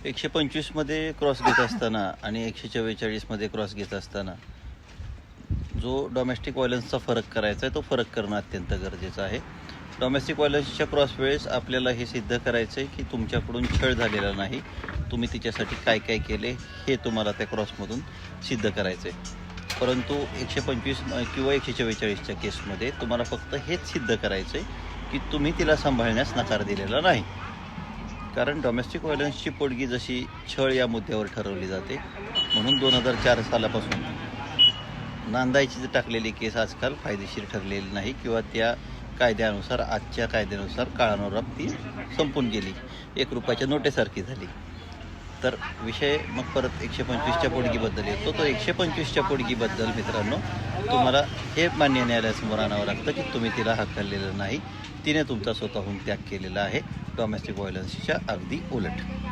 125 मध्ये क्रॉस घेत असताना आणि 144 मध्ये क्रॉस घेत असताना जो डोमेस्टिक व्हायलन्सचा फरक करायचा आहे तो फरक करणं अत्यंत गरजेचं आहे. डोमेस्टिक व्हायलन्सच्या क्रॉस वेळेस आपल्याला हे सिद्ध करायचं आहे की तुमच्याकडून छळ झालेला नाही, तुम्ही तिच्यासाठी काय काय केले हे तुम्हाला त्या क्रॉसमधून सिद्ध करायचं आहे. परंतु 125 किंवा 144च्या केसमध्ये तुम्हाला फक्त हेच सिद्ध करायचं आहे की तुम्ही तिला सांभाळण्यास नकार दिलेला नाही. कारण डोमेस्टिक व्हायलन्सची पोटगी जशी छळ या मुद्द्यावर ठरवली जाते, म्हणून 2004 सालापासून नांदायची टाकलेली केस आजकाल फायदेशीर ठरलेली नाही किंवा त्या कायद्यानुसार आजच्या कायद्यानुसार काळानुरूप ती संपून गेली, 1 रुपयाच्या नोटेसारखी झाली. तर विषय मग परत 125च्या पोटगीबद्दल येतो. तो 125च्या पोटगीबद्दल मित्रांनो तुम्हाला हे मान्य न्यायालयासमोर आणावं लागतं की तुम्ही तिला हकललेलं नाही, तिने तुमचा स्वतःहून त्याग केलेला आहे, डोमेस्टिक व्हायलन्सच्या अगदी उलट.